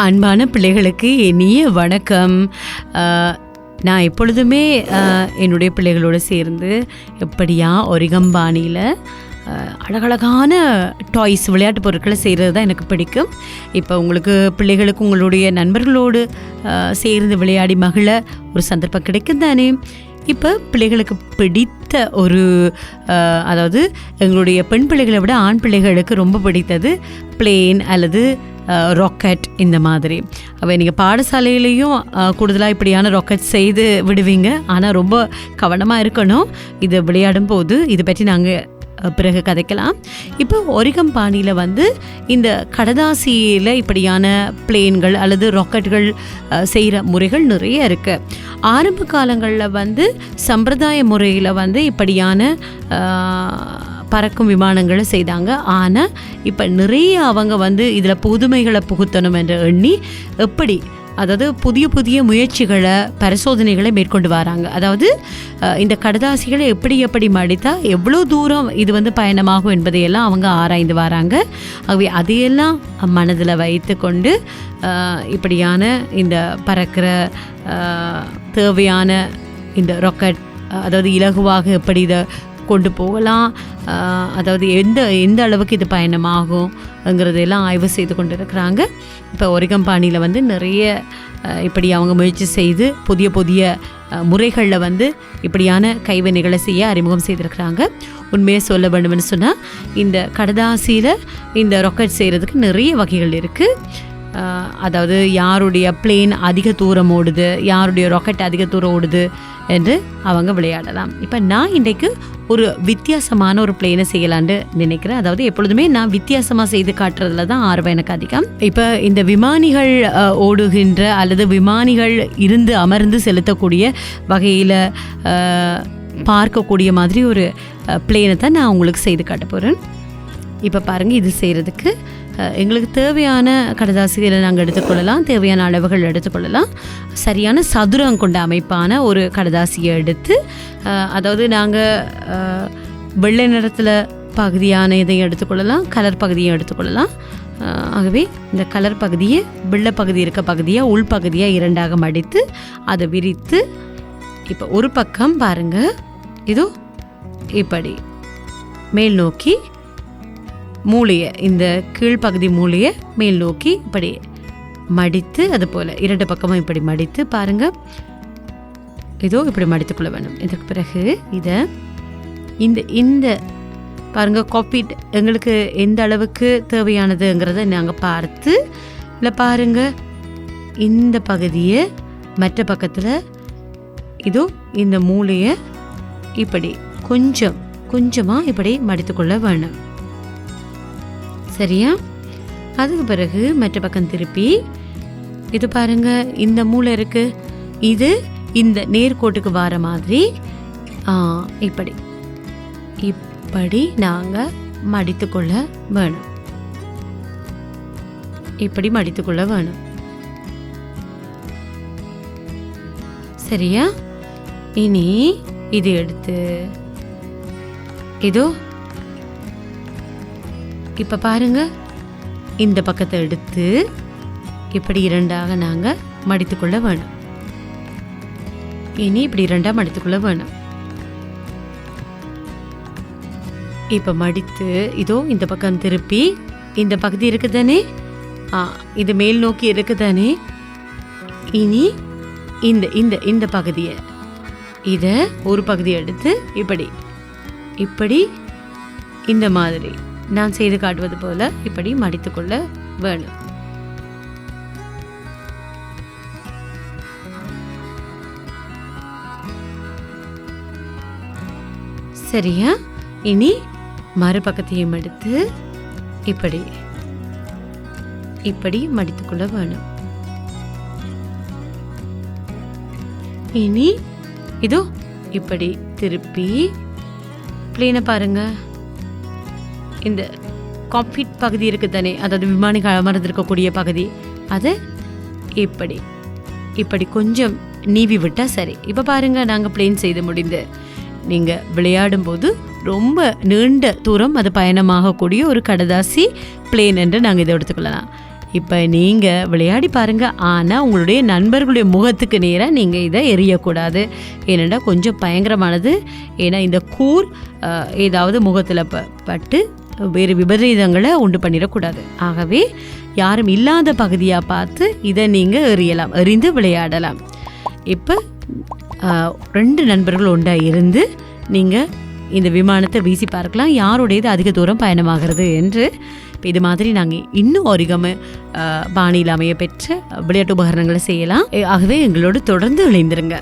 அன்பான பிள்ளைகளுக்கு இனிய வணக்கம். நான் எப்பொழுதுமே என்னுடைய பிள்ளைகளோடு சேர்ந்து எப்படியா ஒரிகம்பாணியில் அழகழகான டாய்ஸ் விளையாட்டு பொருட்களை செய்கிறது தான் எனக்கு பிடிக்கும். இப்போ உங்களுக்கு பிள்ளைகளுக்கு உங்களுடைய நண்பர்களோடு சேர்ந்து விளையாடி மகிழ ஒரு சந்தர்ப்பம் கிடைக்கும் தானே. இப்போ பிள்ளைகளுக்கு பிடித்த ஒரு அதாவது எங்களுடைய பெண் பிள்ளைகளை விட ஆண் பிள்ளைகளுக்கு ரொம்ப பிடித்தது பிளேன் அல்லது ராக்கெட். இந்த மாதிரி நீங்கள் பாடசாலையிலையும் கூடுதலாக இப்படியான ராக்கெட் செய்து விடுவீங்க. ஆனால் ரொம்ப கவனமாக இருக்கணும் இது விளையாடும் போது. இதை பற்றி நாங்கள் பிறகு கதைக்கலாம். இப்போ ஒரிகம்பாணியில் இந்த கடதாசியில் இப்படியான பிளேன்கள் அல்லது ராக்கெட்டுகள் செய்கிற முறைகள் நிறைய இருக்குது. ஆரம்ப காலங்களில் சம்பிரதாய முறையில் இப்படியான பறக்கும் விமானங்களை செய்தாங்க. ஆனால் இப்போ நிறைய அவங்க இதில் புதுமைகளை புகுத்தணும் என்று எண்ணி எப்படி அதாவது புதிய புதிய முயற்சிகளை பரிசோதனைகளை மேற்கொண்டு வராங்க. அதாவது இந்த கடதாசிகளை எப்படி மடித்தால் எவ்வளோ தூரம் இது பயணமாகும் என்பதையெல்லாம் அவங்க ஆராய்ந்து வராங்க. ஆகவே அதையெல்லாம் மனதில் வைத்து கொண்டு இப்படியான இந்த பறக்கிற தேவையான இந்த ராக்கெட் அதாவது இலகுவாக எப்படி இதை கொண்டு போகலாம், அதாவது எந்த அளவுக்கு இது பயணமாகுங்கிறதெல்லாம் ஆய்வு செய்து கொண்டு இருக்கிறாங்க. இப்போ ஒரிகம்பாணியில் நிறைய இப்படி அவங்க முயற்சி செய்து புதிய புதிய முறைகளில் இப்படியான கைவினைகளை செய்ய அறிமுகம் செய்திருக்கிறாங்க. உண்மையை சொல்ல வேண்டும்னு சொன்னால் இந்த கடதாசியில் இந்த ராக்கெட் செய்கிறதுக்கு நிறைய வகைகள் இருக்குது. அதாவது யாருடைய பிளேன் அதிக தூரம் ஓடுது, யாருடைய ராக்கெட் அதிக தூரம் ஓடுது என்று அவங்க விளையாடலாம். இப்போ நான் இன்றைக்கு ஒரு வித்தியாசமான ஒரு பிளேனை செய்யலான்னு நினைக்கிறேன். அதாவது எப்பொழுதுமே நான் வித்தியாசமாக செய்து காட்டுறதுல தான் ஆர்வம் எனக்கு அதிகம். இப்போ இந்த விமானிகள் ஓடுகின்ற அல்லது விமானிகள் இருந்து அமர்ந்து செலுத்தக்கூடிய வகையில் பார்க்கக்கூடிய மாதிரி ஒரு பிளேனை தான் நான் உங்களுக்கு செய்து காட்ட போகிறேன். இப்போ பாருங்கள், இது செய்கிறதுக்கு எங்களுக்கு தேவையான கடதாசிகளை நாங்கள் எடுத்துக்கொள்ளலாம், தேவையான அளவுகள் எடுத்துக்கொள்ளலாம். சரியான சதுரம் கொண்ட அமைப்பான ஒரு கடதாசியை எடுத்து அதாவது நாங்கள் வெள்ளை நிறத்தில் பகுதியான இதையும் எடுத்துக்கொள்ளலாம், கலர் பகுதியும் எடுத்துக்கொள்ளலாம். ஆகவே இந்த கலர் பகுதியை வெள்ளை பகுதி இருக்க பகுதியாக உள்பகுதியாக இரண்டாக மடித்து அதை விரித்து இப்போ ஒரு பக்கம் பாருங்கள், இதோ இப்படி மேல் நோக்கி மூளையை இந்த கீழ்ப்பகுதி மூளையை மேல் நோக்கி இப்படி மடித்து அது போல் இரண்டு பக்கமும் இப்படி மடித்து பாருங்கள், இதோ இப்படி மடித்துக்கொள்ள வேணும். இதுக்கு பிறகு இதை இந்த பாருங்கள் காப்பீட் எங்களுக்கு எந்த அளவுக்கு தேவையானதுங்கிறத நாங்கள் பார்த்து இல்லை பாருங்கள் இந்த பகுதியை மற்ற பக்கத்தில் இதோ இந்த மூளையை இப்படி கொஞ்சமாக இப்படி மடித்துக்கொள்ள வேணும். சரியா? அதுக்கு பிறகு மற்ற பக்கம் திருப்பி இது பாருங்க, இந்த மூளை இருக்கு, இது இந்த நேர்கோட்டுக்கு வர மாதிரி இப்படி நாங்கள் மடித்துக்கொள்ள வேணும். இப்படி மடித்துக்கொள்ள வேணும். சரியா? இனி இது எடுத்து இதோ இப்போ பாருங்க, இந்த பக்கத்தை எடுத்து இப்படி இரண்டாக நாங்கள் மடித்துக்கொள்ள வேணும். இனி இப்படி இரண்டாக மடித்துக்கொள்ள வேணும். இப்போ மடித்து இதோ இந்த பக்கம் திருப்பி இந்த பகுதி இருக்குதானே, இது மேல் நோக்கி இருக்குதானே, இனி இந்த இந்த இந்த பகுதியை இதை ஒரு பகுதியை எடுத்து இப்படி இந்த மாதிரி நான் செய்து காட்டுவது போல இப்படி மடித்துக்கொள்ள வேணும். சரியா? இனி மறுபக்கத்தையும் எடுத்து இப்படி மடித்துக்கொள்ள வேணும். இனி இதோ இப்படி திருப்பி பிளேனை பாருங்க, இந்த காக்பிட் பகுதி இருக்குது தானே, அதாவது விமானிகள் அமர்ந்திருக்கக்கூடிய பகுதி, அதை இப்படி கொஞ்சம் நீவி விட்டால் சரி. இப்போ பாருங்கள், நாங்கள் பிளேன் செய்து முடிந்து நீங்கள் விளையாடும்போது ரொம்ப நீண்ட தூரம் அது பயணமாகக்கூடிய ஒரு கடதாசி பிளேன் என்று நாங்கள் இதை எடுத்துக்கொள்ளலாம். இப்போ நீங்கள் விளையாடி பாருங்கள். ஆனால் உங்களுடைய நண்பர்களுடைய முகத்துக்கு நேராக நீங்கள் இதை எறியக்கூடாது. ஏன்னா கொஞ்சம் பயங்கரமானது. ஏன்னா இந்த கூர் ஏதாவது முகத்தில் பட்டு வேறு விபரீதங்களை உண்டு பண்ணிடக்கூடாது. ஆகவே யாரும் இல்லாத பகுதியாக பார்த்து இதை நீங்கள் எறிந்து விளையாடலாம். இப்போ 2 நண்பர்கள் ஒன்றா இருந்து நீங்கள் இந்த விமானத்தை வீசி பார்க்கலாம், யாருடையது அதிக தூரம் பயணமாகிறது என்று. இப்போ இது மாதிரி நாங்கள் இன்னும் ஒரிகமி பாணியில் அமைய பெற்ற விளையாட்டு உபகரணங்களை செய்யலாம். ஆகவே எங்களோடு தொடர்ந்து இணைந்திருங்க.